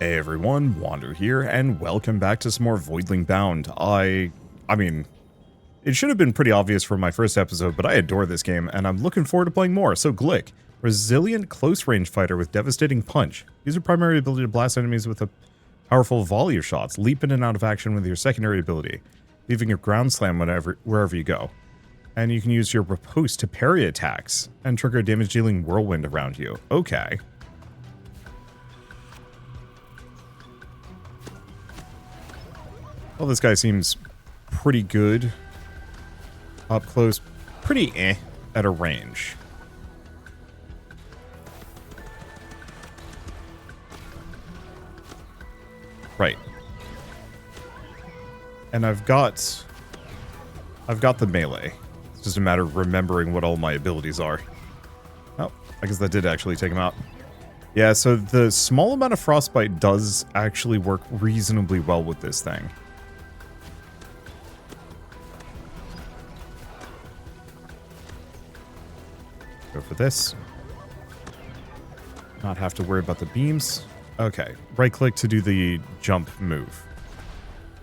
Hey everyone, Wander here, and welcome back to some more Voidling Bound. I mean, it should have been pretty obvious from my first episode, but I adore this game, and I'm looking forward to playing more. So Glick, resilient close-range fighter with devastating punch. Use your primary ability to blast enemies with a powerful volley of shots. Leap in and out of action with your secondary ability, leaving your ground slam wherever you go. And you can use your riposte to parry attacks, and trigger a damage-dealing whirlwind around you. Okay. Well, this guy seems pretty good up close, pretty at a range. Right. And I've got the melee. It's just a matter of remembering what all my abilities are. Oh, I guess that did actually take him out. Yeah, so the small amount of frostbite does actually work reasonably well with this thing. Go for this. Not have to worry about the beams. Okay, right click to do the jump move.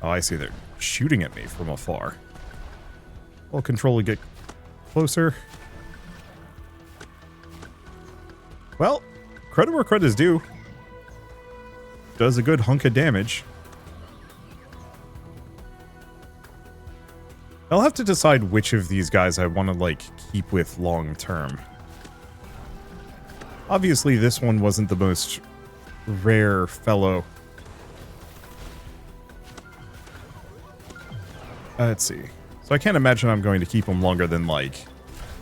Oh, I see they're shooting at me from afar. I'll control to get closer. Well, credit where credit is due. Does a good hunk of damage. I'll have to decide which of these guys I want to, like, keep with long term. Obviously, this one wasn't the most rare fellow. Let's see. So I can't imagine I'm going to keep him longer than, like,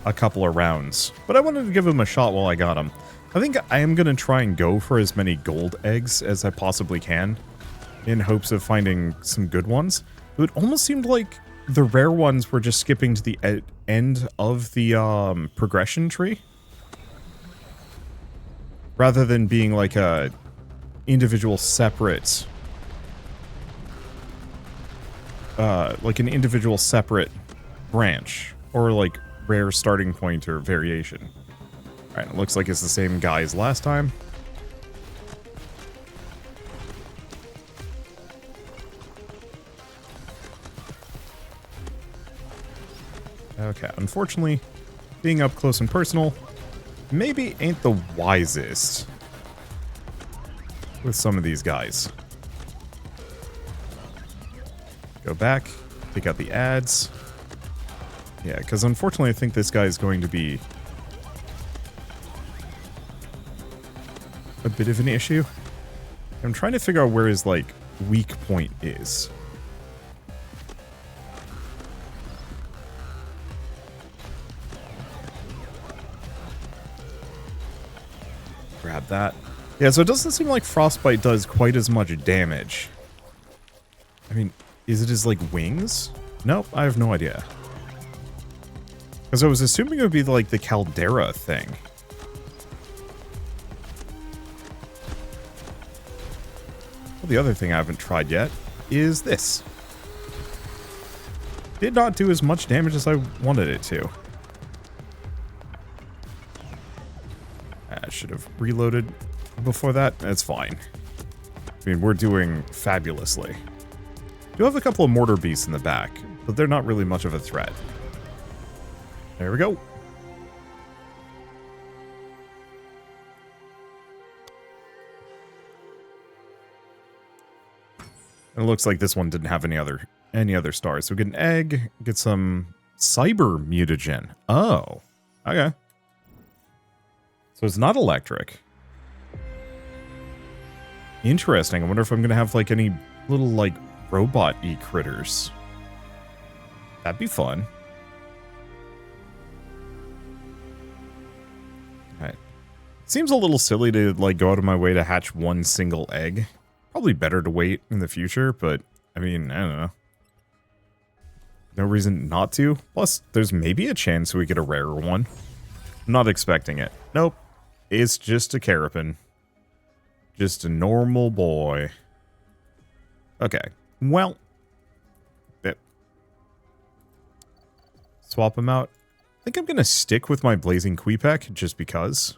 a couple of rounds. But I wanted to give him a shot while I got him. I think I am going to try and go for as many gold eggs as I possibly can, in hopes of finding some good ones. It almost seemed like the rare ones were just skipping to the end of the progression tree, rather than being like a individual separate, like an individual separate branch, or like rare starting point or variation. Alright, it looks like it's the same guy as last time. Okay, unfortunately, being up close and personal maybe ain't the wisest with some of these guys. Go back, take out the ads. Yeah, because unfortunately I think this guy is going to be a bit of an issue. I'm trying to figure out where his, like, weak point is. Grab that. Yeah, so it doesn't seem like frostbite does quite as much damage. I mean, is it his, like, wings? Nope, I have no idea. Because I was assuming it would be, like, the caldera thing. Well, the other thing I haven't tried yet is this. Did not do as much damage as I wanted it to. I should have reloaded before that. That's fine. I mean, we're doing fabulously. Do have a couple of mortar beasts in the back, but they're not really much of a threat. There we go. And it looks like this one didn't have any other stars. So we get an egg, get some cyber mutagen. Oh, okay. So it's not electric. Interesting. I wonder if I'm going to have, like, any little, like, robot-y critters. That'd be fun. Alright. Seems a little silly to, like, go out of my way to hatch one single egg. Probably better to wait in the future, but, I mean, I don't know. No reason not to. Plus, there's maybe a chance we get a rarer one. I'm not expecting it. Nope. It's just a Carapin. Just a normal boy. Okay. Well. Swap him out. I think I'm going to stick with my Blazing Queepack just because.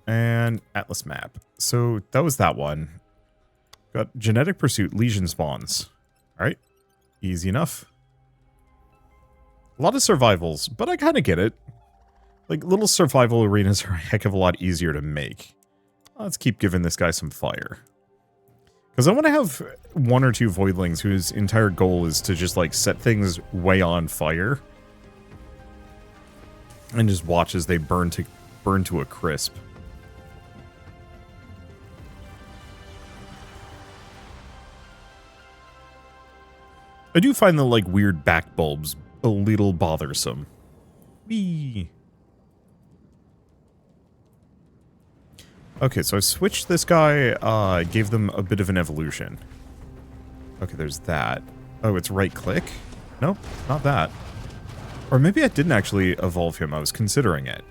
And Atlas map. So that was that one. Got genetic pursuit, legion spawns. Alright. Easy enough. A lot of survivals, but I kind of get it. Like, little survival arenas are a heck of a lot easier to make. Let's keep giving this guy some fire. Because I want to have one or two Voidlings whose entire goal is to just, like, set things way on fire. And just watch as they burn to a crisp. I do find the, like, weird back bulbs a little bothersome. Whee! Okay, so I switched this guy, gave them a bit of an evolution. Okay, there's that. Oh, it's right click? Nope, not that. Or maybe I didn't actually evolve him, I was considering it.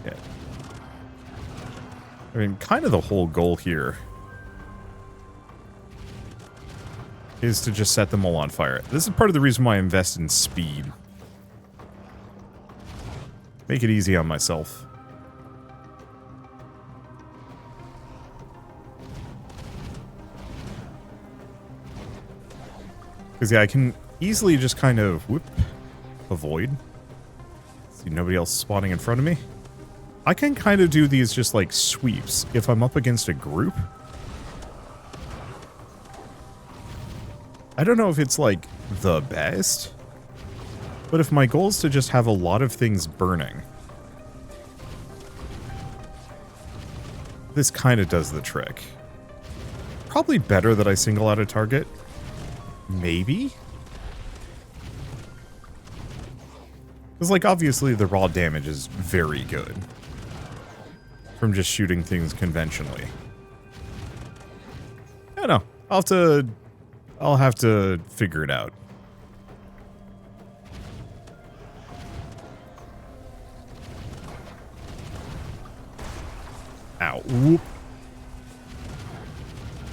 Yeah. I mean, kind of the whole goal here is to just set them all on fire. This is part of the reason why I invest in speed. Make it easy on myself. Because, yeah, I can easily just kind of, whoop, avoid. See, nobody else spawning in front of me. I can kind of do these just, like, sweeps if I'm up against a group. I don't know if it's, like, the best, but if my goal is to just have a lot of things burning, this kind of does the trick. Probably better that I single out a target. Maybe? Because, like, obviously the raw damage is very good from just shooting things conventionally. I don't know. I'll have to figure it out. Ow. Whoop.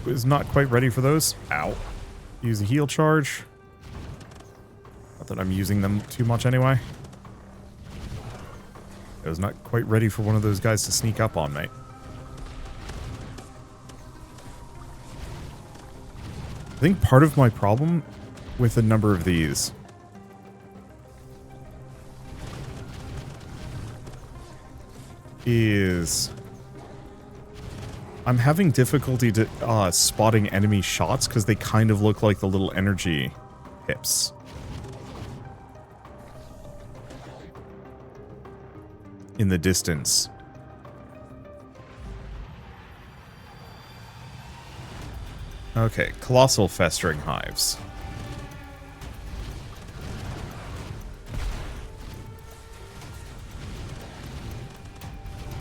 Was not quite ready for those. Ow. Use a heal charge. Not that I'm using them too much anyway. I was not quite ready for one of those guys to sneak up on me. I think part of my problem with a number of these is I'm having difficulty spotting enemy shots because they kind of look like the little energy hips. In the distance. Okay, colossal festering hives.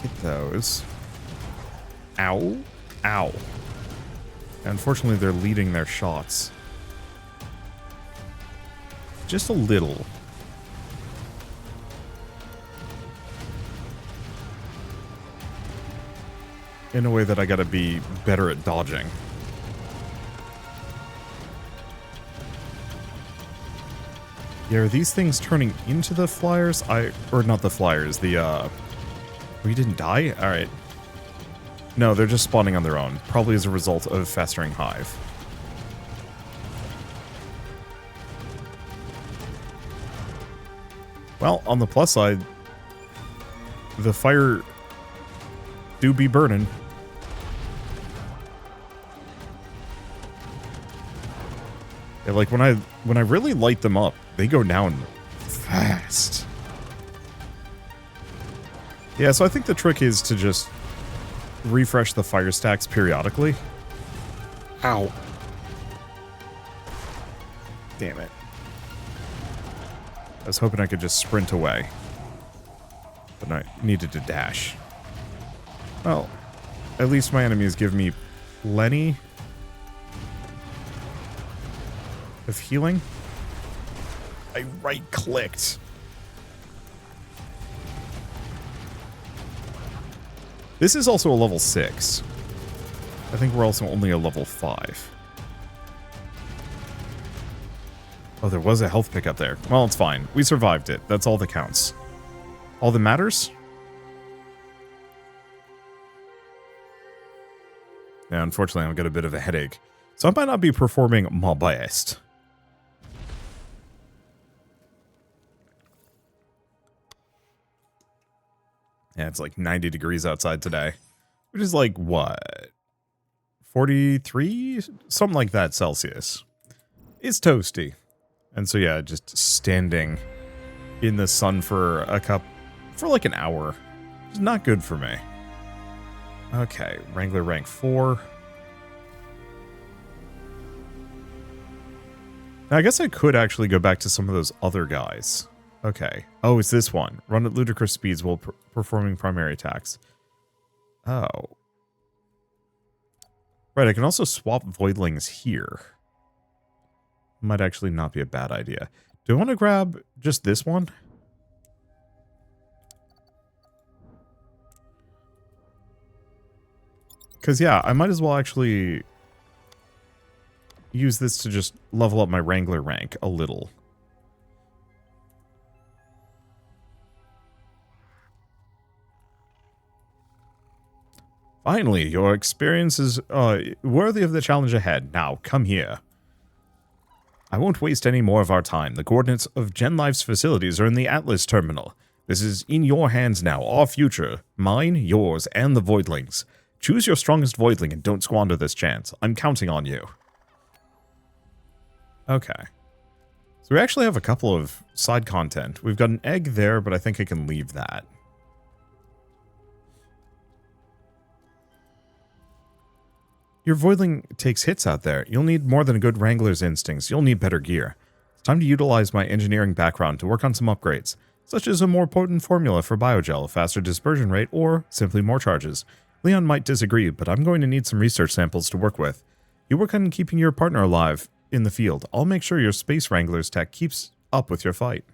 Get those. Ow. Ow. Unfortunately, they're leading their shots. Just a little. In a way that I gotta be better at dodging. Yeah, are these things turning into the flyers? Or not the flyers, the, we didn't die? Alright. No, they're just spawning on their own. Probably as a result of festering hive. Well, on the plus side, the fire do be burning. Yeah, like when I really light them up, they go down fast. Yeah, so I think the trick is to just refresh the fire stacks periodically. Ow. Damn it. I was hoping I could just sprint away. But I needed to dash. Well, at least my enemies give me plenty of healing. I right-clicked. This is also a level 6. I think we're also only a level 5. Oh, there was a health pickup there. Well, it's fine. We survived it. That's all that counts. All that matters? Yeah, unfortunately, I've got a bit of a headache. So I might not be performing my best. Yeah, it's like 90 degrees outside today. Which is like, what? 43? Something like that Celsius. It's toasty. And so yeah, just standing in the sun for like an hour. It's not good for me. Okay, Wrangler rank 4. Now, I guess I could actually go back to some of those other guys. Okay. Oh, it's this one. Run at ludicrous speeds while performing primary attacks. Oh. Right, I can also swap Voidlings here. Might actually not be a bad idea. Do I want to grab just this one? Because, yeah, I might as well actually use this to just level up my Wrangler rank a little. Finally, your experience is worthy of the challenge ahead. Now, come here. I won't waste any more of our time. The coordinates of GenLife's facilities are in the Atlas terminal. This is in your hands now, our future. Mine, yours, and the Voidlings. Choose your strongest Voidling and don't squander this chance. I'm counting on you. Okay. So we actually have a couple of side content. We've got an egg there, but I think I can leave that. Your Voidling takes hits out there. You'll need more than a good Wrangler's instincts. You'll need better gear. It's time to utilize my engineering background to work on some upgrades, such as a more potent formula for biogel, a faster dispersion rate, or simply more charges. Leon might disagree, but I'm going to need some research samples to work with. You work on keeping your partner alive in the field. I'll make sure your Space Wrangler's tech keeps up with your fight.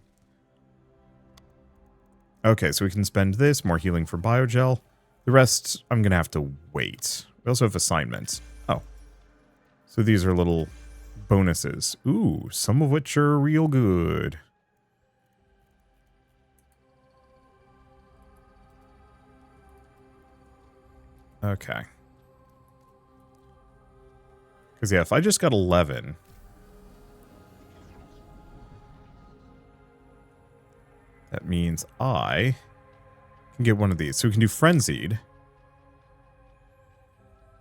Okay, so we can spend this, more healing for biogel. The rest, I'm going to have to wait. We also have assignments. Oh. So these are little bonuses. Ooh, some of which are real good. Okay. Because, yeah, if I just got 11... that means I can get one of these. So we can do Frenzied.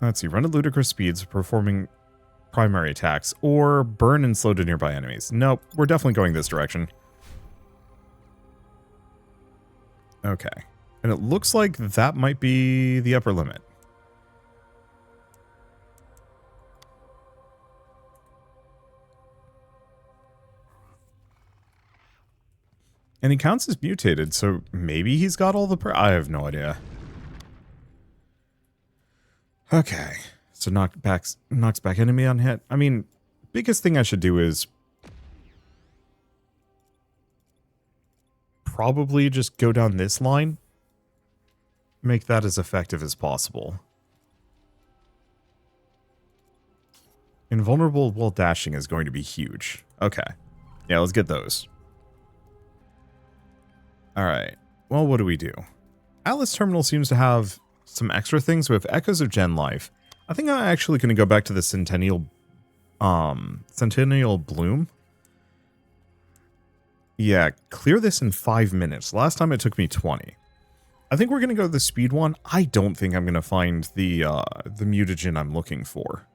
Let's see. Run at ludicrous speeds, performing primary attacks, or burn and slow to nearby enemies. Nope, we're definitely going this direction. Okay. And it looks like that might be the upper limit. And he counts as mutated, so maybe he's got all the I have no idea. Okay. So knocks back enemy on hit. I mean, biggest thing I should do is probably just go down this line. Make that as effective as possible. Invulnerable while dashing is going to be huge. Okay. Yeah, let's get those. Alright, well, what do we do? Atlas Terminal seems to have some extra things. We have Echoes of GenLife. I think I'm actually going to go back to the Centennial Bloom. Yeah, clear this in 5 minutes. Last time it took me 20. I think we're going to go to the speed one. I don't think I'm going to find the mutagen I'm looking for.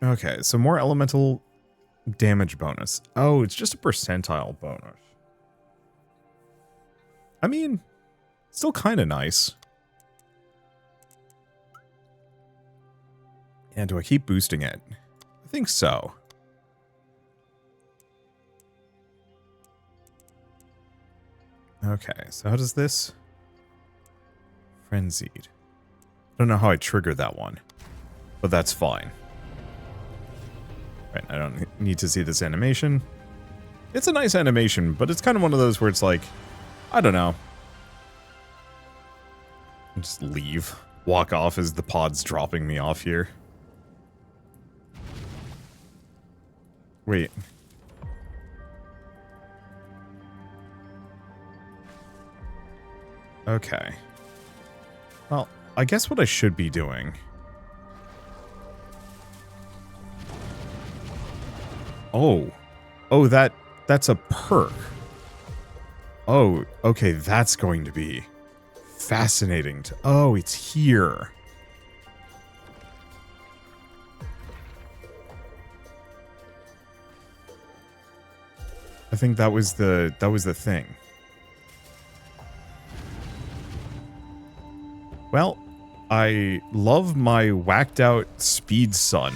Okay, so more elemental damage bonus. Oh, it's just a percentile bonus. I mean, still kind of nice. And do I keep boosting it? I think so. Okay, so how does this? Frenzied. I don't know how I triggered that one, but that's fine. Right, I don't need to see this animation. It's a nice animation, but it's kind of one of those where it's like, I don't know. Just leave. Walk off as the pod's dropping me off here. Wait, Okay. Well, I guess what I should be doing... Oh. Oh, that's a perk. Oh, okay, that's going to be fascinating. Oh, it's here. I think that was the thing. Well, I love my whacked out speed sun.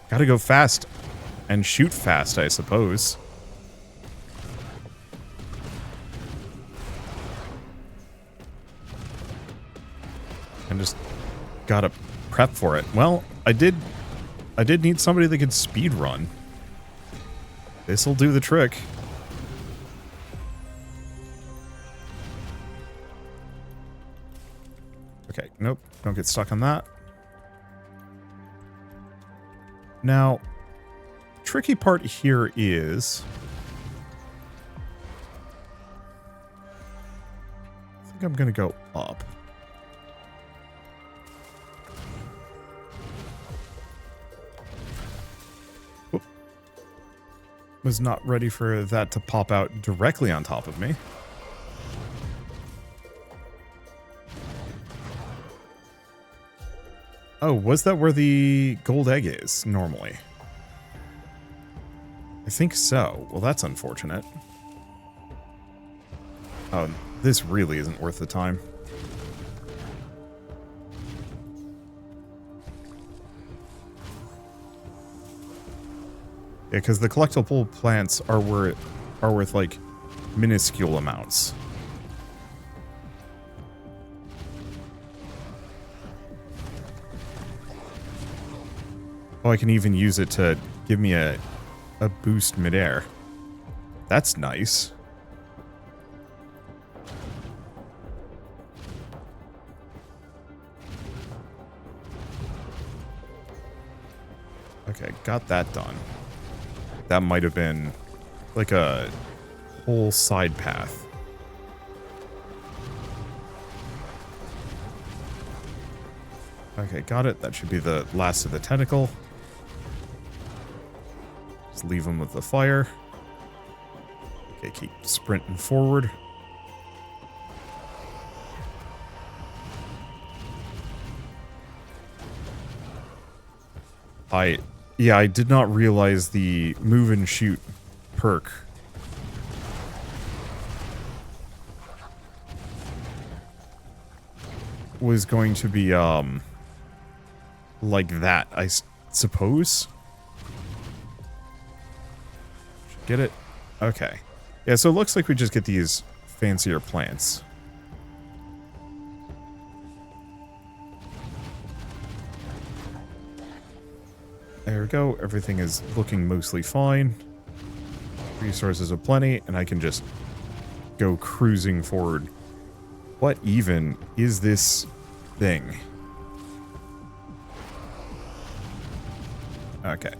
Gotta go fast and shoot fast, I suppose. And just gotta prep for it. Well, I did need somebody that could speed run. This'll do the trick. Okay, nope, don't get stuck on that. Now, tricky part here is... I think I'm gonna go up. Oop. Was not ready for that to pop out directly on top of me. Oh, was that where the gold egg is, normally? I think so. Well, that's unfortunate. Oh, this really isn't worth the time. Yeah, because the collectible plants are worth like minuscule amounts. Oh, I can even use it to give me a boost midair. That's nice. Okay, got that done. That might have been like a whole side path. Okay, got it. That should be the last of the tentacle. Just leave them with the fire. Okay, keep sprinting forward. Yeah, I did not realize the move and shoot perk was going to be, like that, I suppose? Get it? Okay. Yeah, so it looks like we just get these fancier plants. There we go. Everything is looking mostly fine. Resources aplenty, and I can just go cruising forward. What even is this thing? Okay.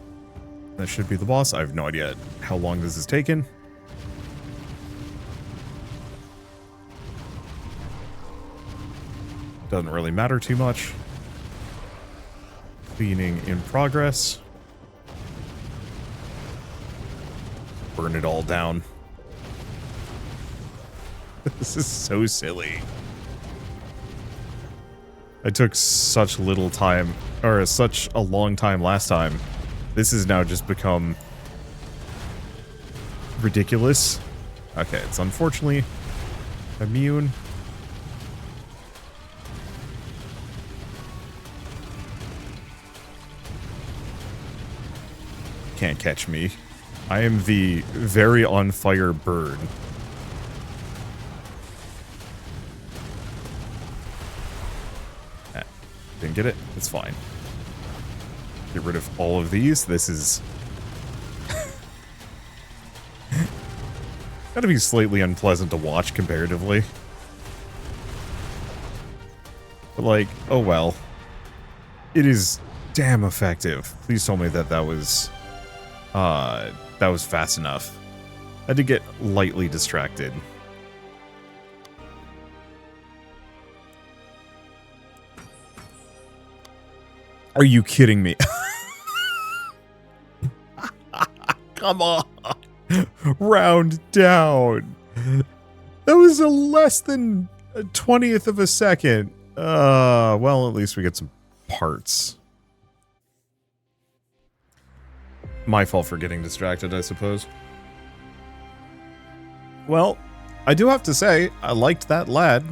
That should be the boss. I have no idea how long this has taken. Doesn't really matter too much. Cleaning in progress. Burn it all down. This is so silly. I took such little time, or such a long time last time. This has now just become ridiculous. Okay, it's unfortunately immune. Can't catch me. I am the very on fire bird. Didn't get it? It's fine. Get rid of all of these. This is... gotta be slightly unpleasant to watch comparatively. But like, oh well. It is damn effective. Please tell me that that was fast enough. I did get lightly distracted. Are you kidding me? Come on. Round down. That was a less than a 20th of a second. Well, at least we get some parts. My fault for getting distracted, I suppose. Well, I do have to say, I liked that lad.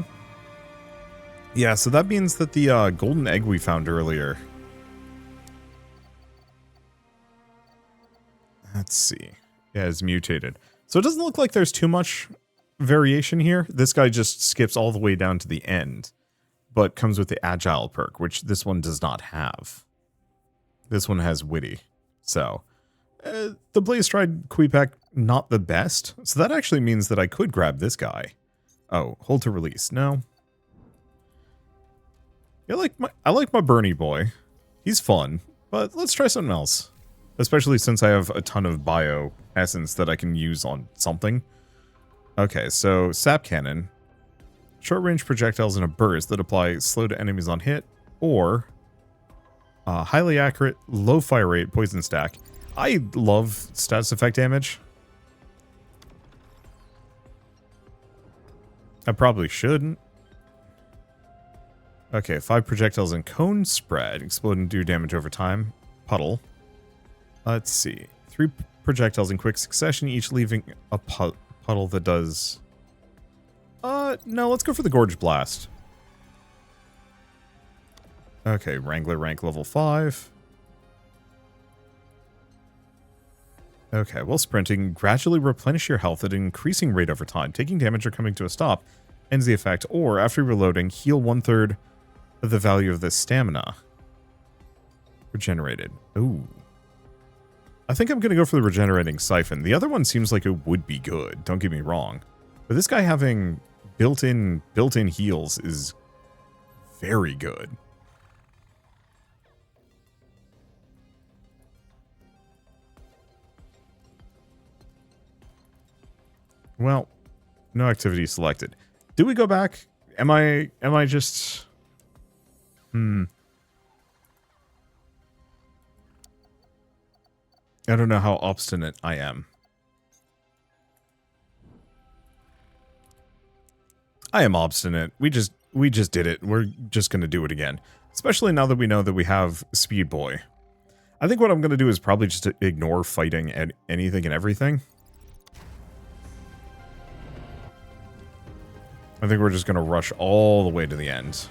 Yeah, so that means that the golden egg we found earlier. Let's see. Yeah, it's mutated. So it doesn't look like there's too much variation here. This guy just skips all the way down to the end, but comes with the agile perk, which this one does not have. This one has witty. So, the Blaze Stride Queepack, not the best. So that actually means that I could grab this guy. Oh, hold to release. No. I like my Bernie boy. He's fun, but let's try something else. Especially since I have a ton of bio essence that I can use on something. Okay, so Sap Cannon. Short-range projectiles in a burst that apply slow to enemies on hit, or highly accurate, low fire rate, poison stack. I love status effect damage. I probably shouldn't. Okay, 5 projectiles in cone spread. Explode and do damage over time. Puddle. Let's see. 3 projectiles in quick succession, each leaving a puddle that does... no, let's go for the Gorge Blast. Okay, Wrangler rank level 5. Okay, while sprinting, gradually replenish your health at an increasing rate over time. Taking damage or coming to a stop ends the effect, or after reloading, heal 1/3 of the value of the stamina. Regenerated. Ooh. I think I'm going to go for the regenerating siphon. The other one seems like it would be good, don't get me wrong. But this guy having built-in heals is very good. Well, no activity selected. Do we go back? Am I just... I don't know how obstinate I am. I am obstinate. We just did it. We're just going to do it again. Especially now that we know that we have Speed Boy. I think what I'm going to do is probably just ignore fighting at anything and everything. I think we're just going to rush all the way to the end.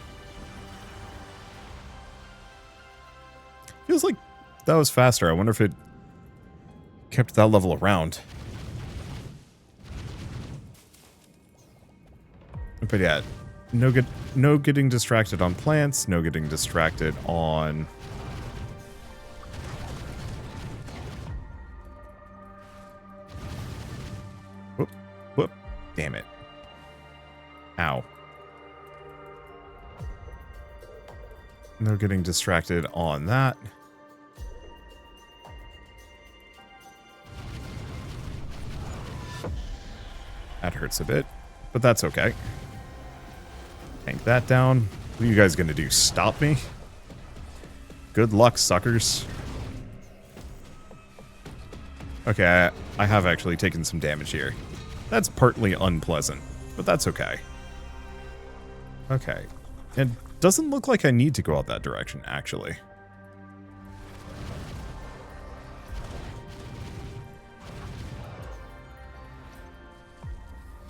Feels like that was faster. I wonder if it kept that level around. But yeah, no getting distracted on plants, no getting distracted on... Whoop, damn it. Ow. No getting distracted on that. That hurts a bit, but that's okay. Tank that down. What are you guys gonna do? Stop me? Good luck, suckers. Okay, I have actually taken some damage here. That's partly unpleasant, but that's okay. Okay. It doesn't look like I need to go out that direction, actually.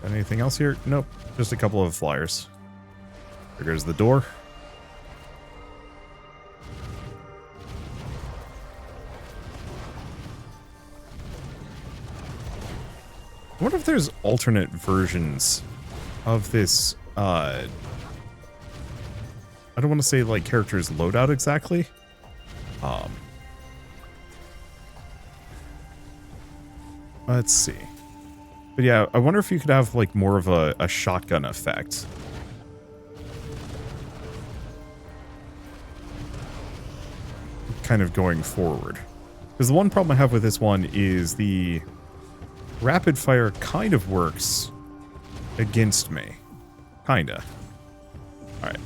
Got anything else here? Nope. Just a couple of flyers. There goes the door. I wonder if there's alternate versions of this, I don't want to say, like, characters loadout exactly. Let's see. But yeah, I wonder if you could have, like, more of a shotgun effect. Kind of going forward. Because the one problem I have with this one is the rapid fire kind of works against me. Kinda. Alright.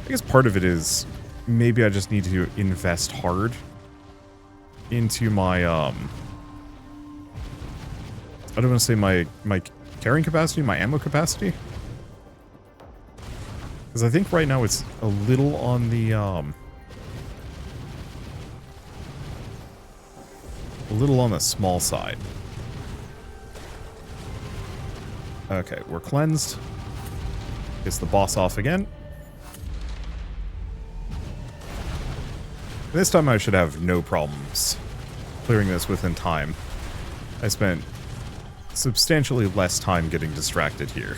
I guess part of it is maybe I just need to invest hard into my, I don't want to say my carrying capacity, my ammo capacity. Because I think right now it's a little on the, small side. Okay, we're cleansed. Gets the boss off again. This time I should have no problems clearing this within time. I spent substantially less time getting distracted here.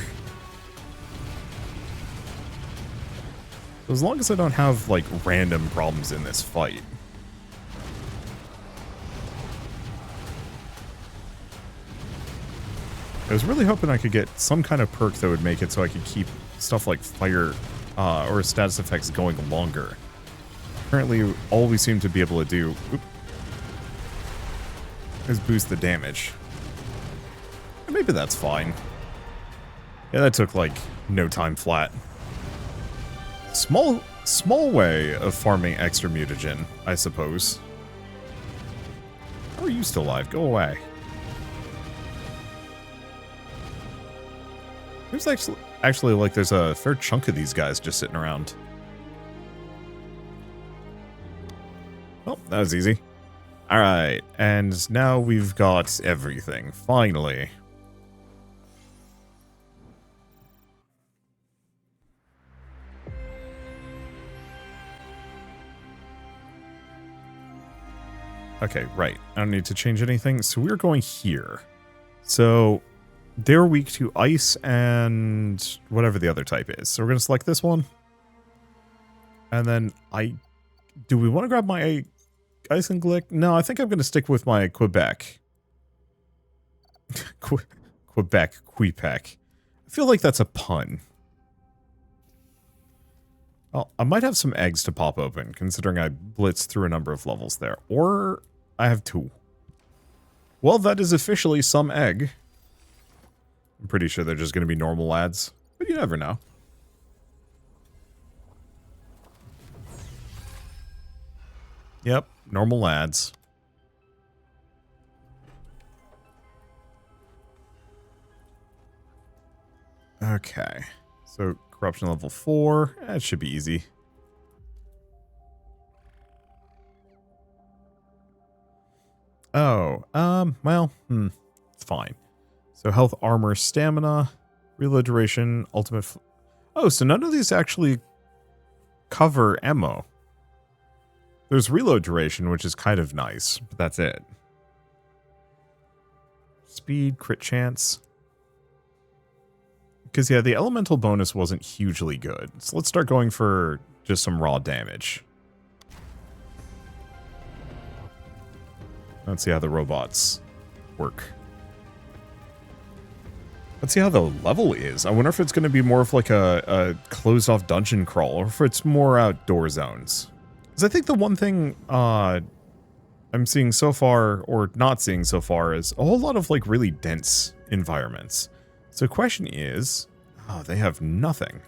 So as long as I don't have, like, random problems in this fight. I was really hoping I could get some kind of perk that would make it so I could keep stuff like fire or status effects going longer. Currently, all we seem to be able to do is boost the damage. And maybe that's fine. Yeah, that took like no time flat. Small way of farming extra mutagen, I suppose. How are you still alive? Go away. There's actually like there's a fair chunk of these guys just sitting around. Well, that was easy. Alright, and now we've got everything, finally. Okay, right. I don't need to change anything. So we're going here. So they're weak to ice and whatever the other type is. So we're going to select this one. And then do we want to grab my ice and glick? No, I think I'm going to stick with my Quebec. Quebec. I feel like that's a pun. Well, I might have some eggs to pop open, considering I blitzed through a number of levels there. Or I have 2. Well, that is officially some egg. I'm pretty sure they're just going to be normal lads, but you never know. Yep, normal lads. Okay, so corruption level 4. That should be easy. Oh, well, it's fine. So health, armor, stamina, reload duration, ultimate... Oh, so none of these actually cover ammo. There's reload duration, which is kind of nice, but that's it. Speed, crit chance. Because, yeah, the elemental bonus wasn't hugely good. So let's start going for just some raw damage. Let's see how the robots work. Let's see how the level is. I wonder if it's going to be more of like a closed-off dungeon crawl, or if it's more outdoor zones. Because I think the one thing I'm seeing so far, or not seeing so far, is a whole lot of like really dense environments. So the question is, oh, they have nothing.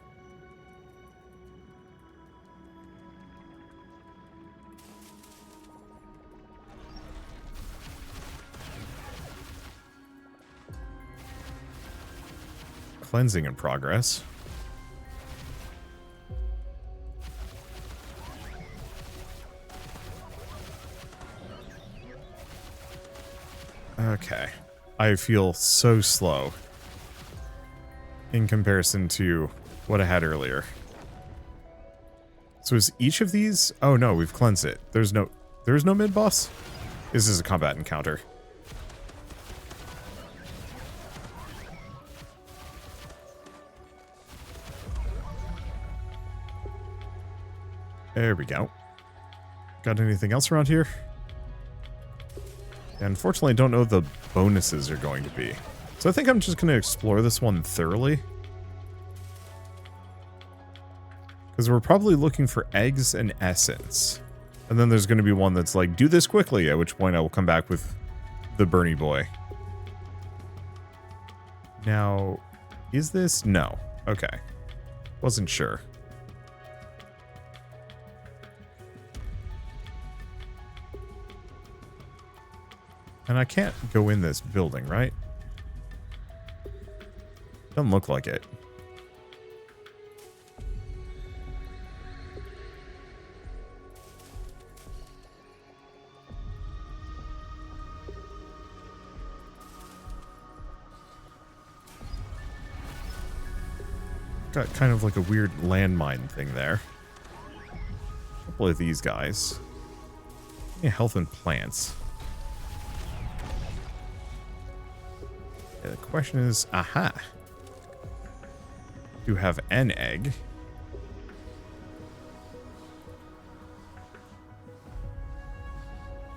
Cleansing in progress. Okay. I feel so slow in comparison to what I had earlier. So is each of these... Oh no, we've cleansed it. There's no mid-boss? This is a combat encounter. There we go. Got anything else around here? Yeah, unfortunately, I don't know what the bonuses are going to be. So I think I'm just going to explore this one thoroughly. Because we're probably looking for eggs and essence. And then there's going to be one that's like, do this quickly, at which point I will come back with the Bernie boy. Now, is this? No. Okay. Wasn't sure. And I can't go in this building, right? Doesn't look like it. Got kind of like a weird landmine thing there. A couple of these guys. Yeah, health and plants. Yeah, the question is, aha. You have an egg.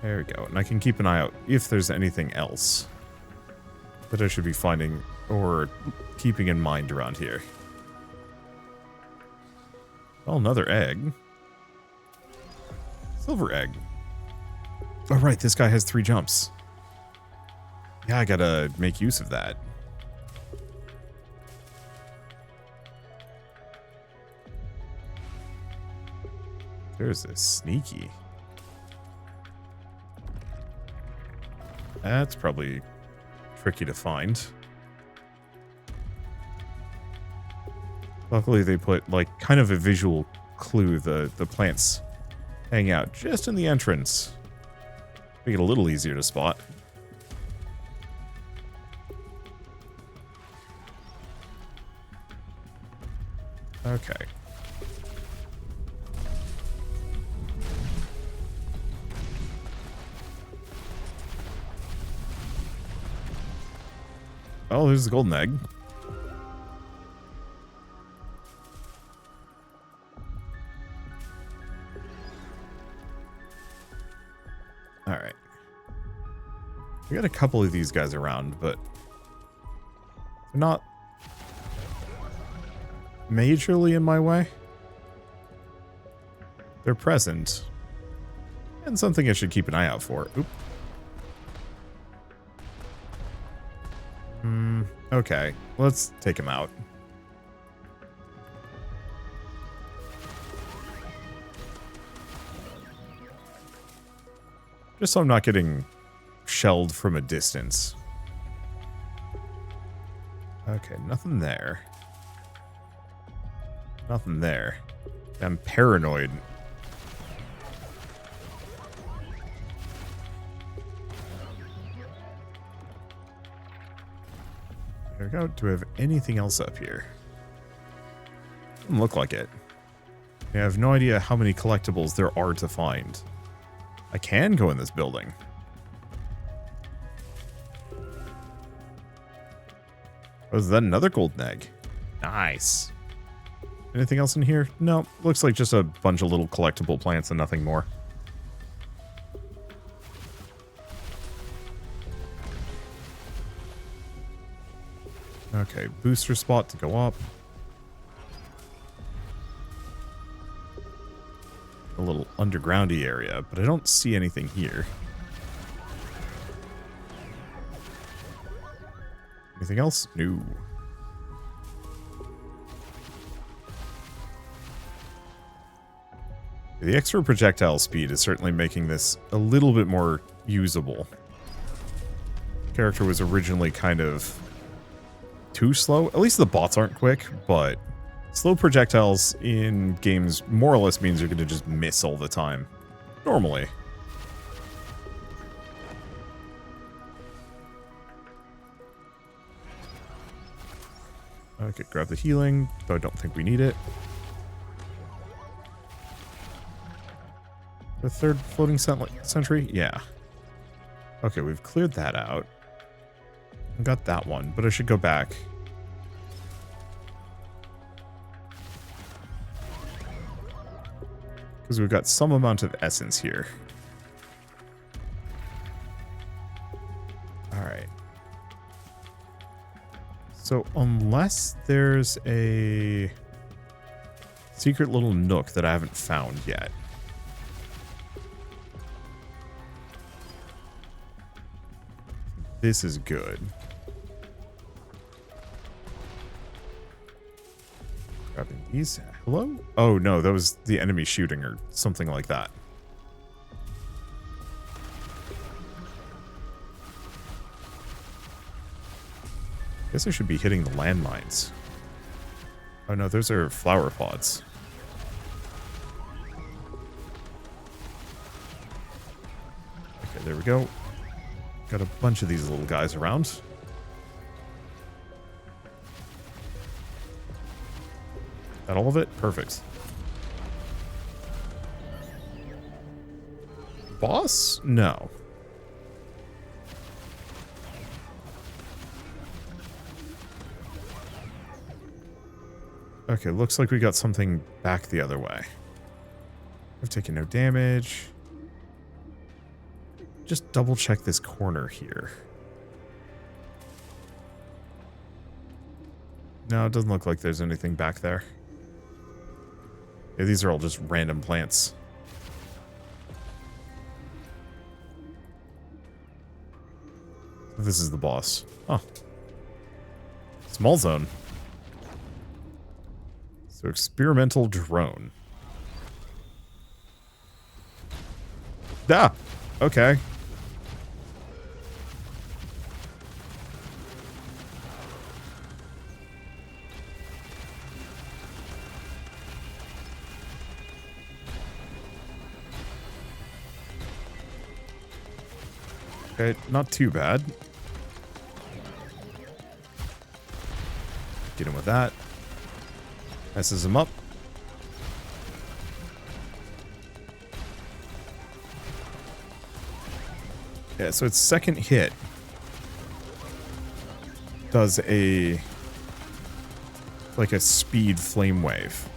There we go. And I can keep an eye out if there's anything else that I should be finding or keeping in mind around here. Oh, another egg. Silver egg. Oh, right. This guy has 3 jumps. Yeah, I gotta make use of that. There's a sneaky. That's probably tricky to find. Luckily, they put, like, kind of a visual clue. The plants hang out just in the entrance. Make it a little easier to spot. Okay. Oh, there's the golden egg. Alright. We got a couple of these guys around, but they're not majorly in my way. They're present. And something I should keep an eye out for. Oop. Okay, let's take him out. Just so I'm not getting shelled from a distance. Okay, nothing there. Nothing there. I'm paranoid. There we go. Do we have anything else up here? Doesn't look like it. I have no idea how many collectibles there are to find. I can go in this building. Oh, is that another golden egg? Nice. Anything else in here? No. Looks like just a bunch of little collectible plants and nothing more. Okay, booster spot to go up. A little undergroundy area, but I don't see anything here. Anything else? No. The extra projectile speed is certainly making this a little bit more usable. The character was originally kind of too slow. At least the bots aren't quick, but slow projectiles in games more or less means you're going to just miss all the time. Normally. Okay, grab the healing, though I don't think we need it. The third floating sentry? Yeah. Okay, we've cleared that out. I got that one, but I should go back. Because we've got some amount of essence here. Alright. So unless there's a secret little nook that I haven't found yet. This is good. Grabbing these. Hello? Oh, no, that was the enemy shooting or something like that. Guess I should be hitting the landmines. Oh no, those are flower pods. Okay, there we go. Got a bunch of these little guys around. That all of it? Perfect. Boss? No. Okay, looks like we got something back the other way. I've taken no damage. Just double check this corner here. No, it doesn't look like there's anything back there. Yeah, these are all just random plants. This is the boss. Oh. Small zone. So experimental drone. Ah! Okay. Okay, not too bad. Get him with that. Messes him up. Yeah, so its second hit does like a speed flame wave.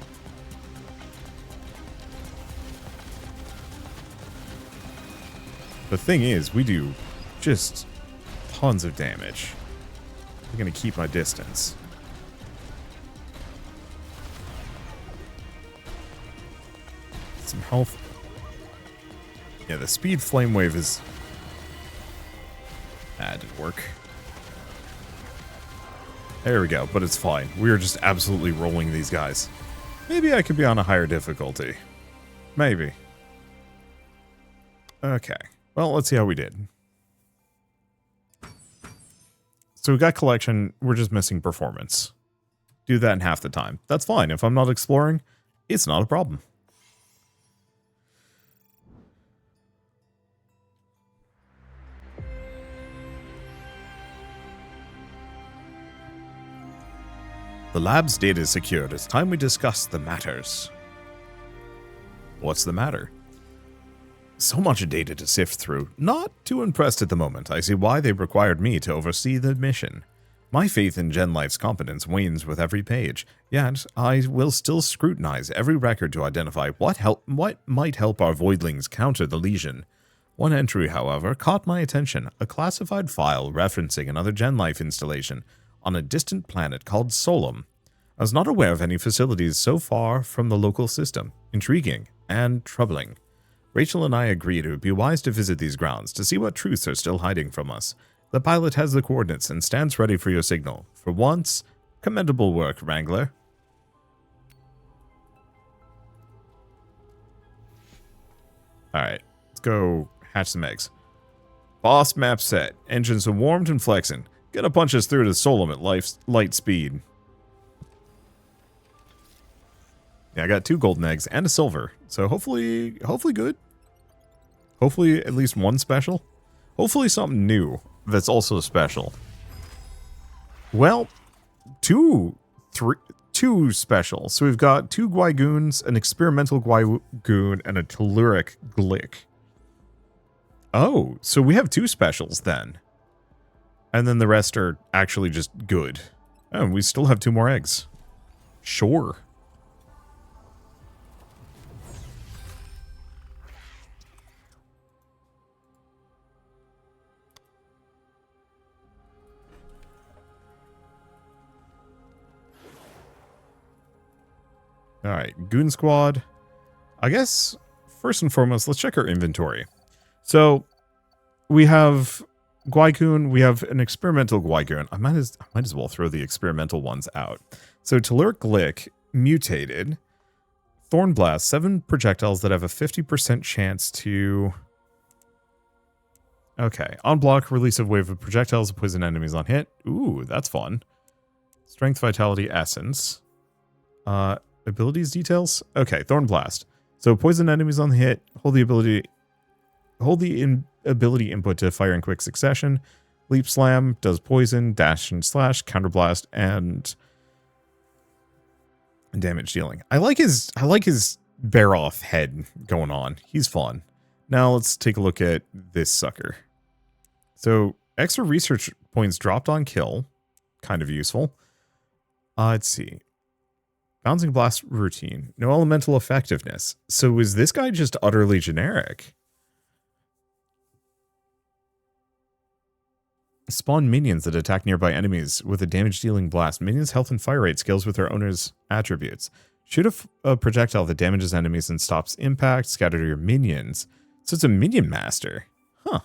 The thing is, we do just tons of damage. I'm gonna keep my distance. Some health. Yeah, the speed flame wave is... That didn't work. There we go, but it's fine. We are just absolutely rolling these guys. Maybe I could be on a higher difficulty. Maybe. Okay. Well, let's see how we did. So we got collection, we're just missing performance. Do that in half the time. That's fine. If I'm not exploring, it's not a problem. The lab's data is secured. It's time we discuss the matters. What's the matter? So much data to sift through. Not too impressed at the moment. I see why they required me to oversee the mission. My faith in GenLife's competence wanes with every page, yet I will still scrutinize every record to identify what might help our Voidlings counter the Legion. One entry, however, caught my attention, a classified file referencing another GenLife installation on a distant planet called Solum. I was not aware of any facilities so far from the local system. Intriguing and troubling. Rachel and I agreed it would be wise to visit these grounds to see what truths are still hiding from us. The pilot has the coordinates and stands ready for your signal. For once, commendable work, Wrangler. Alright, let's go hatch some eggs. Boss map set. Engines are warmed and flexing. Gonna punch us through to Solum at light speed. Yeah, I got 2 golden eggs and a silver. So hopefully good. Hopefully at least one special. Hopefully something new that's also special. Well, two special. So we've got 2 Gwygoons, an experimental Gwygoon, and a telluric Glick. Oh, so we have 2 specials then. And then the rest are actually just good. Oh, we still have 2 more eggs. Sure. Alright, Goon Squad. I guess, first and foremost, let's check our inventory. So, we have Gwygoon, we have an experimental Gwygoon. I might as well throw the experimental ones out. So, Telluric Glick, mutated. Thornblast, 7 projectiles that have a 50% chance to Okay. On block, release a wave of projectiles to poison enemies on hit. Ooh, that's fun. Strength, Vitality, Essence. Abilities details? Okay, Thorn Blast. So poison enemies on the hit, hold the ability input to fire in quick succession. Leap Slam does poison, dash and slash, counterblast, and damage dealing. I like his bear off head going on. He's fun. Now let's take a look at this sucker. So extra research points dropped on kill, kind of useful. Let's see. Bouncing blast routine, no elemental effectiveness. So is this guy just utterly generic? Spawn minions that attack nearby enemies with a damage-dealing blast. Minions' health and fire rate scales with their owner's attributes. Shoot a projectile that damages enemies and stops impact. Scatter your minions. So it's a minion master. Huh.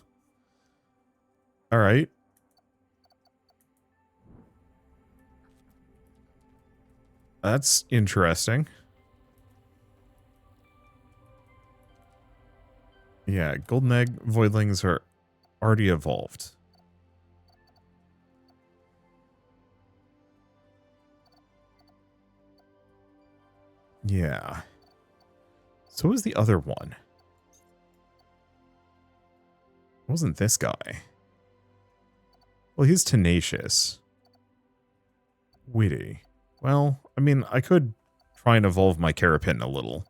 Alright. That's interesting. Yeah, golden egg voidlings are already evolved. Yeah. So was the other one. It wasn't this guy. Well, he's tenacious. Witty. Well, I mean, I could try and evolve my Carapace a little.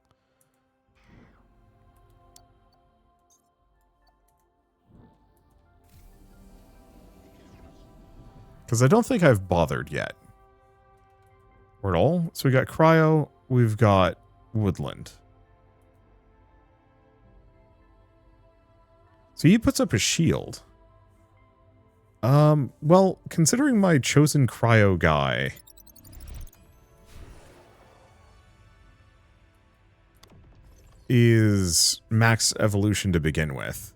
Because I don't think I've bothered yet. Or at all. So we got Cryo, we've got Woodland. So he puts up a shield. Well, considering my chosen Cryo guy is max evolution to begin with.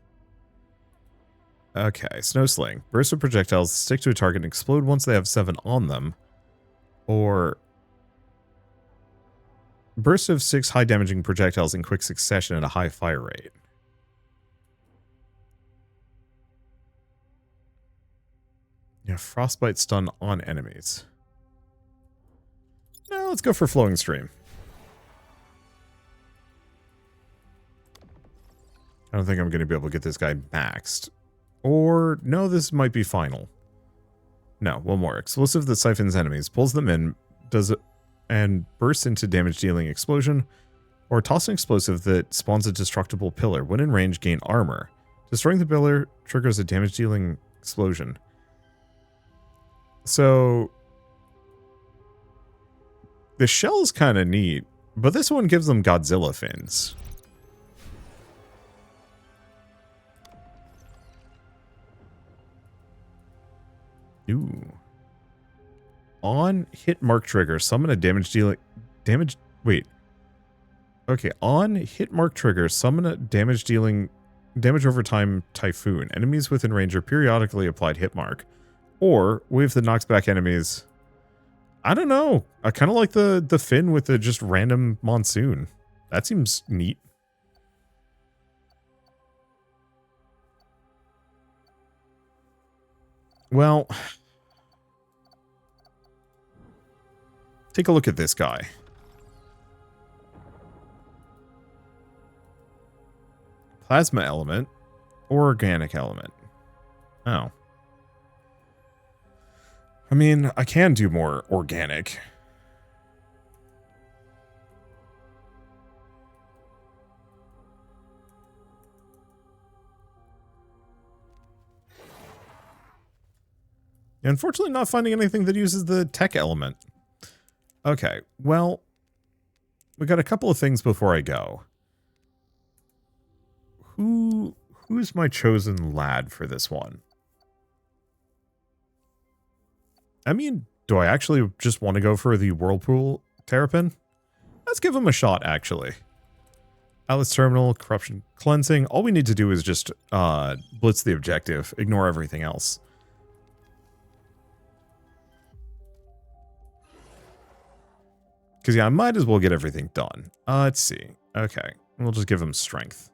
Okay, Snowsling. Burst of projectiles stick to a target and explode once they have 7 on them. Or burst of 6 high damaging projectiles in quick succession at a high fire rate. Yeah, frostbite stun on enemies. No, let's go for flowing stream. I don't think I'm going to be able to get this guy maxed. Or, no, this might be final. No, one more. Explosive that siphons enemies, pulls them in, does it, and bursts into damage-dealing explosion. Or toss an explosive that spawns a destructible pillar. When in range, gain armor. Destroying the pillar triggers a damage-dealing explosion. So, the shell is kind of neat, but this one gives them Godzilla fins. Ooh. On hit mark trigger, summon a damage on hit mark trigger, summon a damage over time typhoon. Enemies within range are periodically applied hit mark. Or wave that knocks back enemies. I don't know. I kind of like the fin with the just random monsoon. That seems neat. Well, take a look at this guy. Plasma element or organic element. Oh. I mean, I can do more organic. Unfortunately, not finding anything that uses the tech element. Okay, well, we got a couple of things before I go. Who's my chosen lad for this one? I mean, do I actually just want to go for the Whirlpool Terrapin? Let's give him a shot, actually. Atlas Terminal, Corruption Cleansing. All we need to do is just blitz the objective. Ignore everything else. Because, yeah, I might as well get everything done. Let's see. Okay. We'll just give him strength.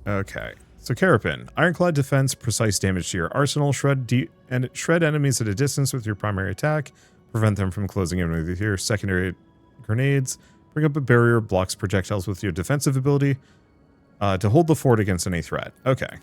Okay. So Carapin, ironclad defense, precise damage to your arsenal, shred enemies at a distance with your primary attack, prevent them from closing in with your secondary grenades, bring up a barrier, blocks projectiles with your defensive ability, to hold the fort against any threat. Okay.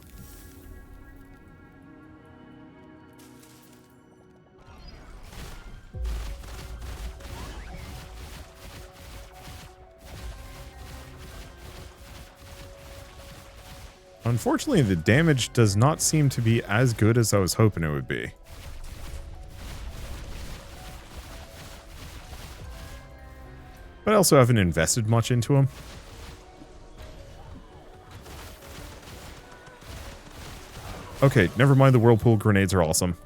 Unfortunately, the damage does not seem to be as good as I was hoping it would be. But I also haven't invested much into him. Okay, never mind, the whirlpool grenades are awesome.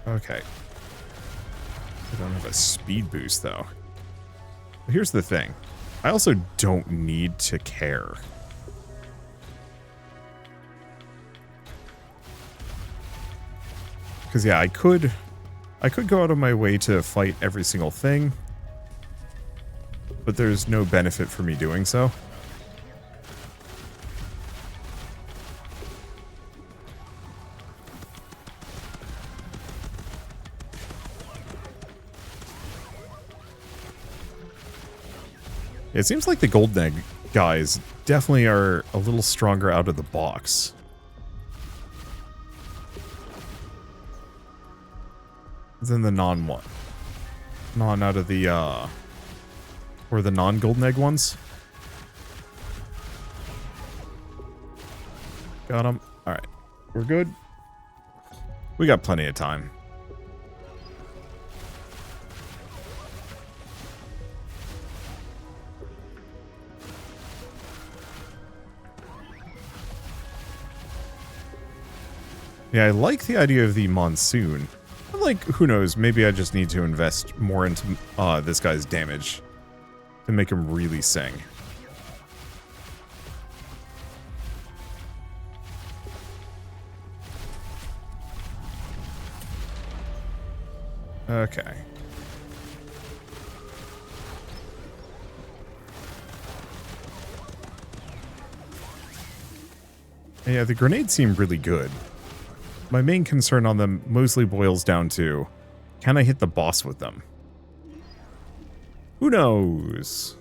Okay. I don't have a speed boost, though. But here's the thing. I also don't need to care. Because, yeah, I could go out of my way to fight every single thing. But there's no benefit for me doing so. It seems like the Golden Egg guys definitely are a little stronger out of the box. Than the non-one. Out of the, or the non-Golden Egg ones. Got him. Alright. We're good. We got plenty of time. Yeah, I like the idea of the monsoon. But like, who knows, maybe I just need to invest more into this guy's damage to make him really sing. Okay. Yeah, the grenades seem really good. My main concern on them mostly boils down to, can I hit the boss with them? Who knows?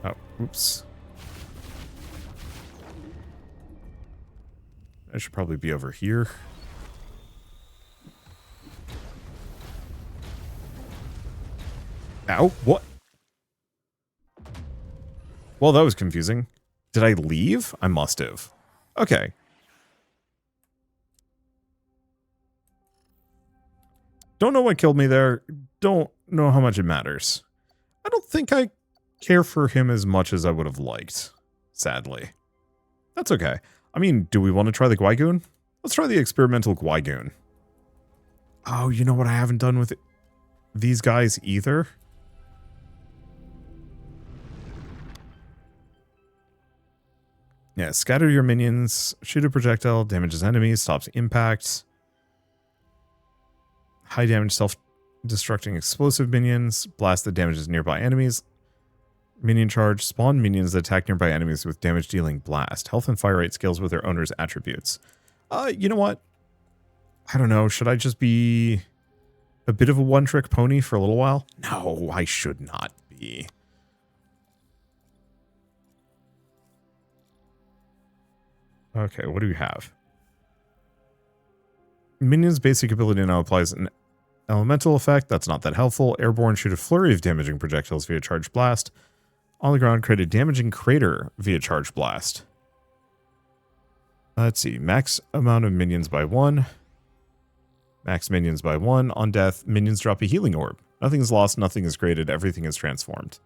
Oh, oops. I should probably be over here. Ow, what? Well, that was confusing. Did I leave? I must have. Okay. Don't know what killed me there. Don't know how much it matters. I don't think I care for him as much as I would have liked, sadly. That's okay. I mean, do we want to try the Gwygoon? Let's try the experimental Gwygoon. Oh, you know what I haven't done with these guys either? Yeah, scatter your minions, shoot a projectile, damages enemies, stops impacts. High damage self-destructing explosive minions. Blast that damages nearby enemies. Minion charge. Spawn minions that attack nearby enemies with damage dealing blast. Health and fire rate scales with their owner's attributes. You know what? I don't know. Should I just be a bit of a one-trick pony for a little while? No, I should not be. Okay, what do we have? Minion's basic ability now applies an elemental effect. That's not that helpful. Airborne, shoot a flurry of damaging projectiles via charge blast. On the ground, create a damaging crater via charge blast. Let's see. Max amount of minions by 1. Max minions by 1. On death, minions drop a healing orb. Nothing is lost, nothing is created, everything is transformed.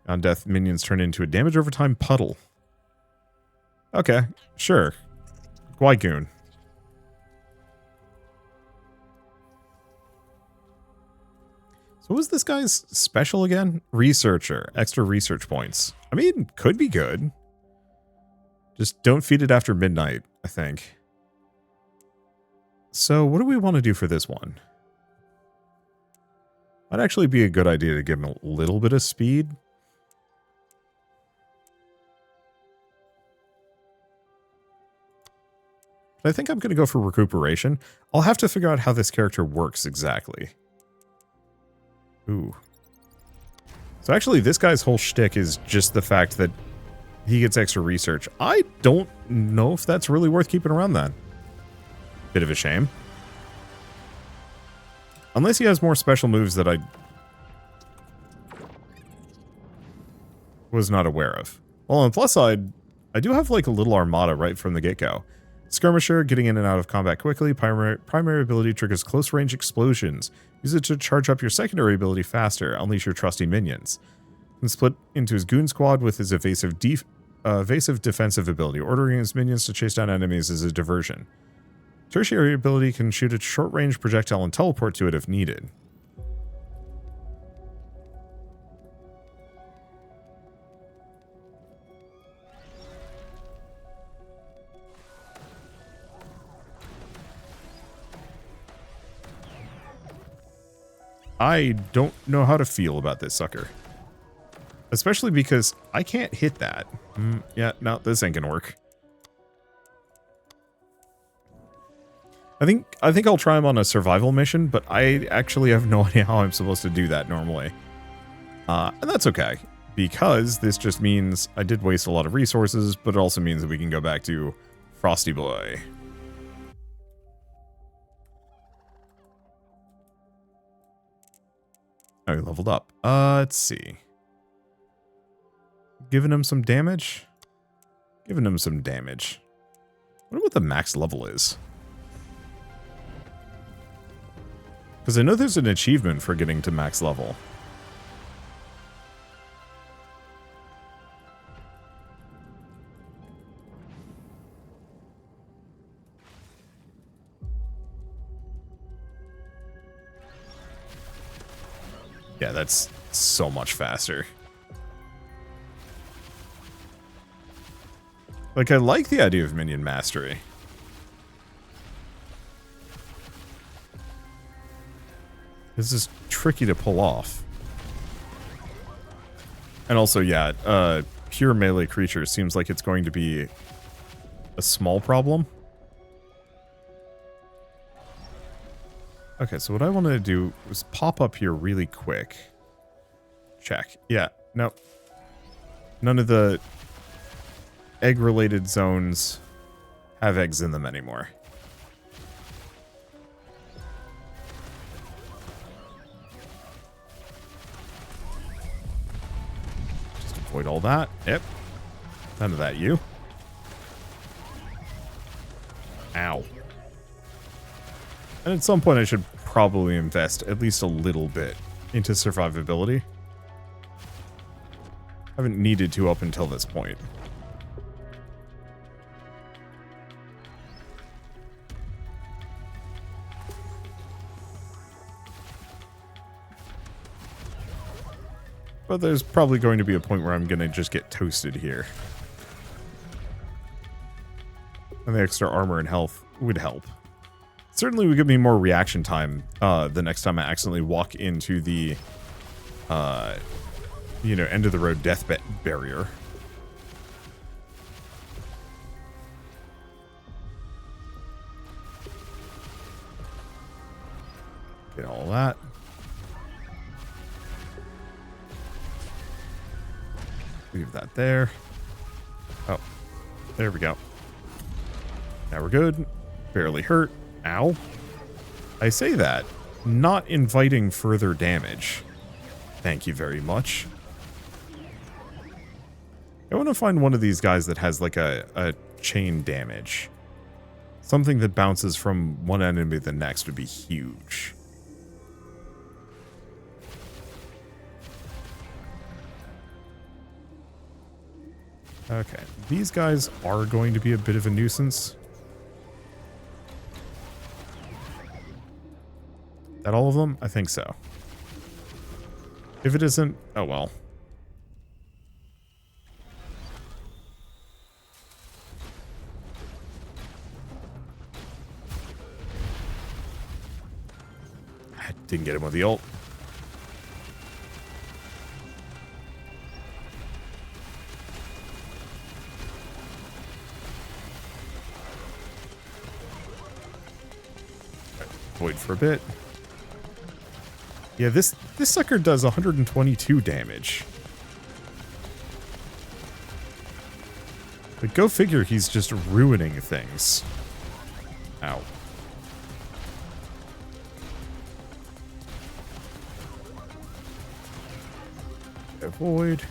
On death, minions turn into a damage over time puddle. Okay, sure. Gwygoon. So So what was this guy's special again? Researcher. Extra research points. I mean, could be good. Just don't feed it after midnight, I think. So what do we want to do for this one? Might actually be a good idea to give him a little bit of speed. But I think I'm going to go for recuperation. I'll have to figure out how this character works exactly. Ooh. So actually, this guy's whole shtick is just the fact that he gets extra research. I don't know if that's really worth keeping around then. Bit of a shame. Unless he has more special moves that I was not aware of. Well, on the plus side, I do have like a little armada right from the get-go. Skirmisher, getting in and out of combat quickly. Primary ability triggers close range explosions. Use it to charge up your secondary ability faster. Unleash your trusty minions. And split into his goon squad with his evasive defensive ability. Ordering his minions to chase down enemies is a diversion. Tertiary ability can shoot a short-range projectile and teleport to it if needed. I don't know how to feel about this sucker. Especially because I can't hit that. Yeah, no, this ain't gonna work. I think I'll try him on a survival mission, but I actually have no idea how I'm supposed to do that normally. And that's okay, because this just means I did waste a lot of resources, but it also means that we can go back to Frosty Boy. Oh, he leveled up. Let's see. Giving him some damage? Giving him some damage. I wonder what the max level is. Because I know there's an achievement for getting to max level. Yeah, that's so much faster. Like, I like the idea of minion mastery. This is tricky to pull off. And also, yeah, pure melee creature seems like it's going to be a small problem. Okay, so what I wanted to do was pop up here really quick. Check. Yeah, nope. None of the egg-related zones have eggs in them anymore. Just avoid all that. Yep. None of that, you. Ow. And at some point I should probably invest at least a little bit into survivability. I haven't needed to up until this point. But there's probably going to be a point where I'm going to just get toasted here. And the extra armor and health would help. Certainly would give me more reaction time the next time I accidentally walk into the, you know, end of the road death barrier. Get all that. Leave that there. Oh, there we go. Now we're good. Barely hurt. Ow. I say that, not inviting further damage. Thank you very much. I want to find one of these guys that has like a chain damage. Something that bounces from one enemy to the next would be huge. Okay, these guys are going to be a bit of a nuisance. That all of them? I think so. If it isn't, oh well. I didn't get him with the ult. Wait for a bit. Yeah, this sucker does 122 damage. But go figure, he's just ruining things. Ow. Avoid.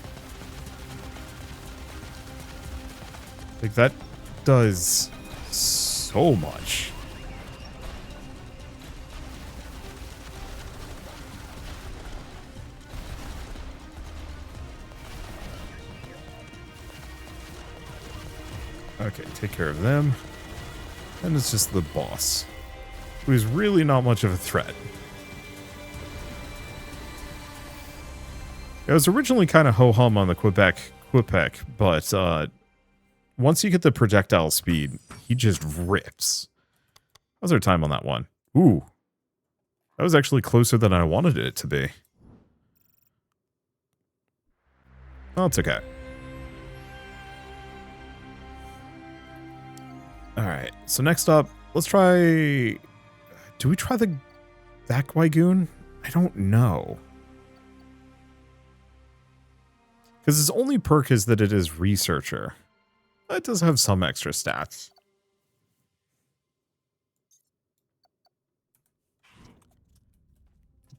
Like, that does so much. Okay, take care of them. And it's just the boss, who's really not much of a threat. It was originally kind of ho-hum on the Quebec, but once you get the projectile speed, he just rips. How's our time on that one? Ooh. That was actually closer than I wanted it to be. Oh, it's okay. Alright, so next up, let's try... Do we try that Gwygoon? I don't know. Because its only perk is that it is Researcher. It does have some extra stats.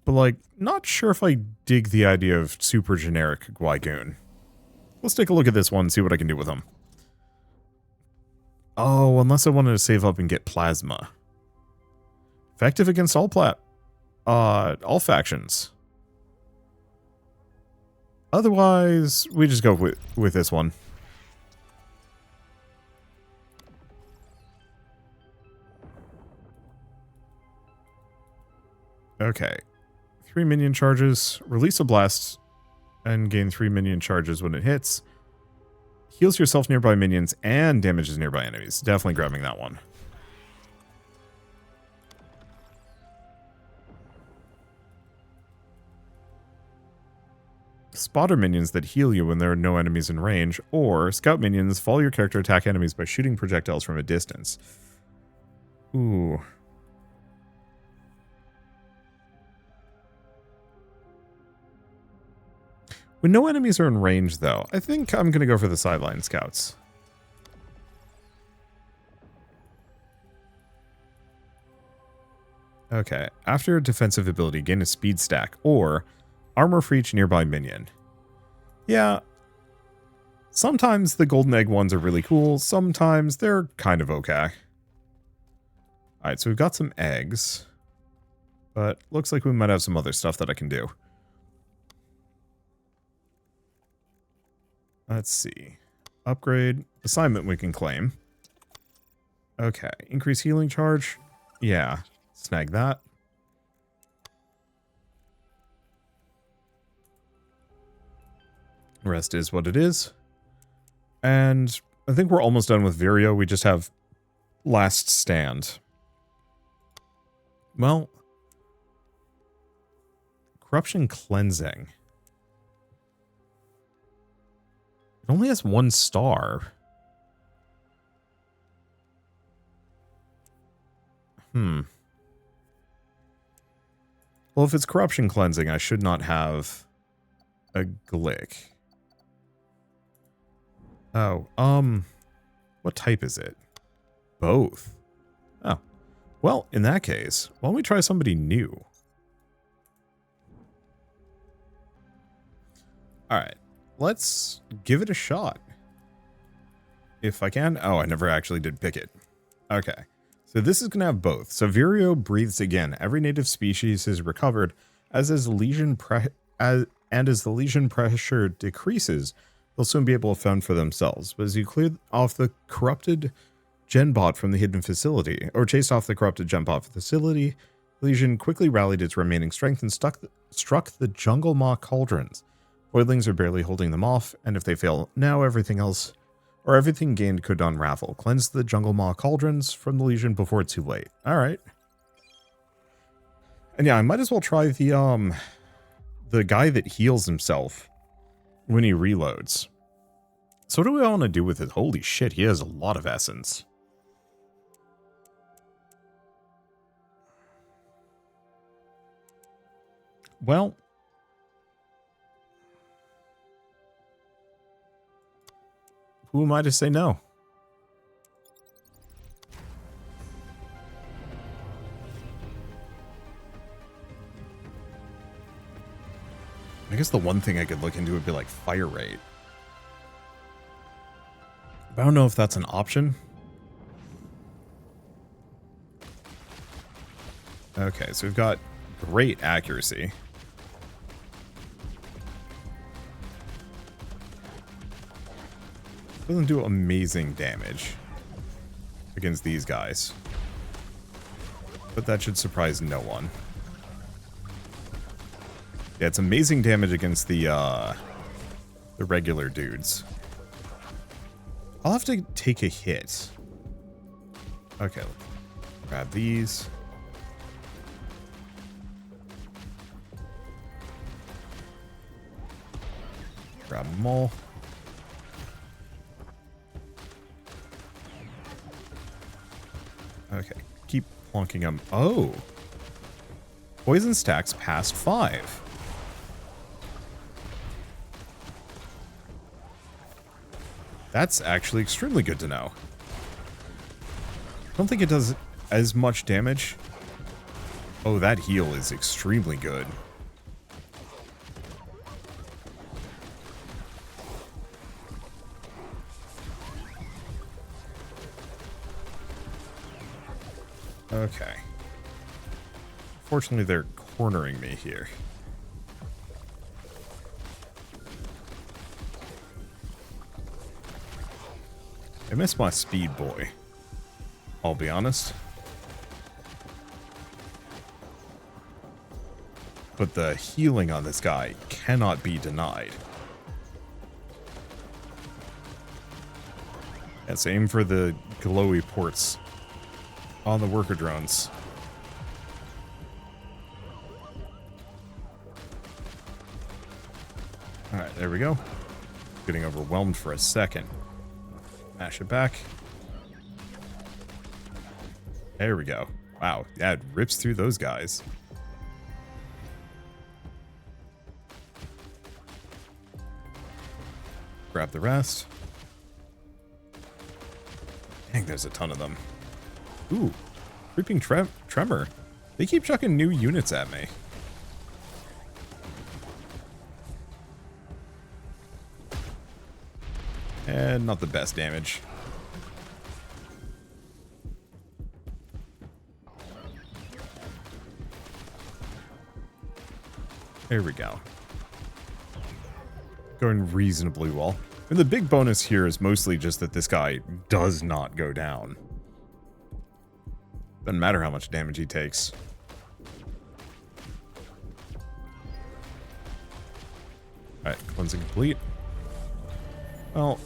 But, like, not sure if I dig the idea of super generic Gwygoon. Let's take a look at this one and see what I can do with him. Oh, unless I wanted to save up and get Plasma. Effective against all factions. Otherwise, we just go with this one. Okay. 3 minion charges. Release a blast and gain 3 minion charges when it hits. Heals yourself nearby minions and damages nearby enemies. Definitely grabbing that one. Spotter minions that heal you when there are no enemies in range, or scout minions follow your character attack enemies by shooting projectiles from a distance. Ooh. When no enemies are in range, though, I think I'm going to go for the sideline scouts. Okay. After a defensive ability, gain a speed stack, or armor for each nearby minion. Yeah. Sometimes the golden egg ones are really cool. Sometimes they're kind of okay. Alright, so we've got some eggs. But looks like we might have some other stuff that I can do. Let's see. Upgrade. Assignment we can claim. Okay. Increase healing charge. Yeah. Snag that. Rest is what it is. And I think we're almost done with Vireo. We just have Last Stand. Well, Corruption Cleansing. It only has 1 star. Well, if it's Corruption Cleansing, I should not have a Glick. Oh, what type is it? Both. Oh. Well, in that case, why don't we try somebody new? Alright. Let's give it a shot. If I can. Oh, I never actually did pick it. Okay. So this is going to have both. So Vireo breathes again. Every native species is recovered as the lesion pressure decreases. They'll soon be able to fend for themselves. But as you clear off the corrupted genbot from the hidden facility, or chase off the corrupted genbot facility, Legion quickly rallied its remaining strength and struck the jungle maw cauldrons. Voidlings are barely holding them off, and if they fail now, everything gained could unravel. Cleanse the jungle maw cauldrons from the Legion before it's too late. Alright. And yeah, I might as well try the guy that heals himself when he reloads. So what do we want to do with it? Holy shit, he has a lot of essence. Well, who am I to say no? I guess the one thing I could look into would be like fire rate. But I don't know if that's an option. Okay, so we've got great accuracy. Doesn't do amazing damage against these guys. But that should surprise no one. Yeah, it's amazing damage against the regular dudes. I'll have to take a hit. Okay, grab these. Grab them all. Okay, keep plonking them. Oh! Poison stacks past 5. That's actually extremely good to know. I don't think it does as much damage. Oh, that heal is extremely good. Okay. Fortunately, they're cornering me here. I miss my speed boy. I'll be honest. But the healing on this guy cannot be denied. And same for the glowy ports on the worker drones. Alright, there we go. Getting overwhelmed for a second. Mash it back. There we go. Wow, yeah, it rips through those guys. Grab the rest. Dang, there's a ton of them. Ooh, creeping tremor. They keep chucking new units at me. And not the best damage. There we go. Going reasonably well. And the big bonus here is mostly just that this guy does not go down. Doesn't matter how much damage he takes. Alright, cleansing complete. Well,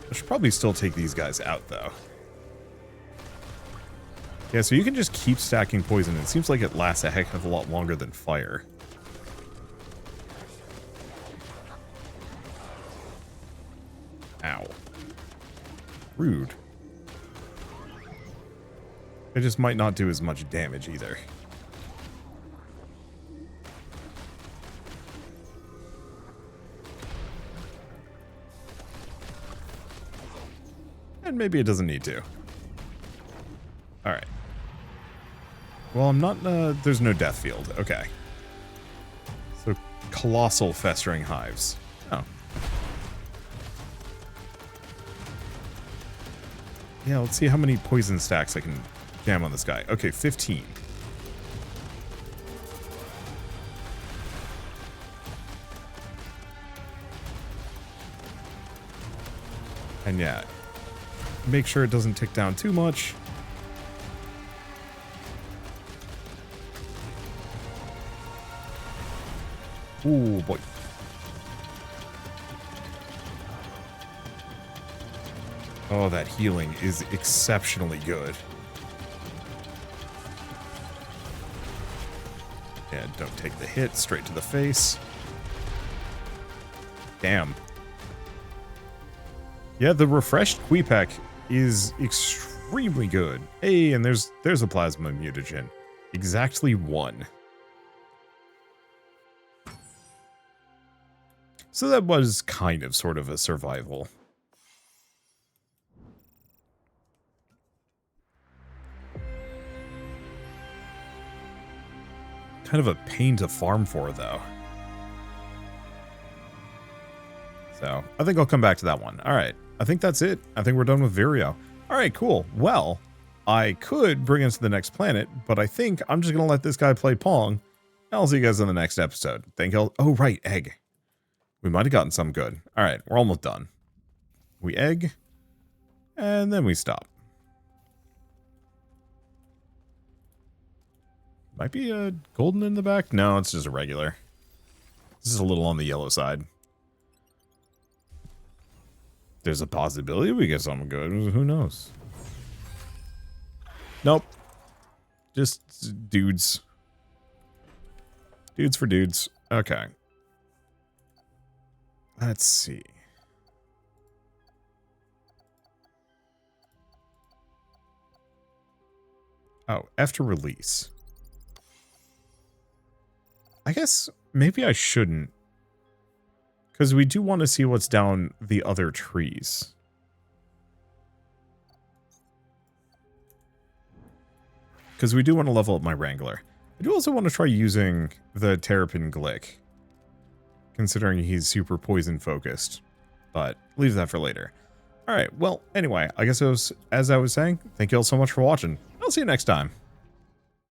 I should probably still take these guys out, though. Yeah, so you can just keep stacking poison. It seems like it lasts a heck of a lot longer than fire. Ow. Rude. It just might not do as much damage either. And maybe it doesn't need to. Alright. Well, I'm not, there's no death field. Okay. So, colossal festering hives. Oh. Yeah, let's see how many poison stacks I can jam on this guy. Okay, 15. And yeah, make sure it doesn't tick down too much. Ooh, boy. Oh, that healing is exceptionally good. And don't take the hit, straight to the face. Damn. Yeah, the refreshed Queepack is extremely good. Hey, and there's a plasma mutagen. Exactly one. So that was kind of sort of a survival. Kind of a pain to farm for, though. So, I think I'll come back to that one. Alright, I think that's it. I think we're done with Vireo. Alright, cool. Well, I could bring us to the next planet, but I think I'm just going to let this guy play Pong. I'll see you guys in the next episode. Think I'll... Oh, right, egg. We might have gotten some good. Alright, we're almost done. We egg, and then we stop. Might be a golden in the back? No, it's just a regular. This is a little on the yellow side. There's a possibility we get something good. Who knows? Nope. Just dudes. Dudes for dudes. Okay. Let's see. Oh, after release. I guess maybe I shouldn't. Because we do want to see what's down the other trees. Because we do want to level up my Wrangler. I do also want to try using the Terrapin Glick. Considering he's super poison focused. But leave that for later. Alright, well, anyway, I guess it was, as I was saying, thank you all so much for watching. I'll see you next time.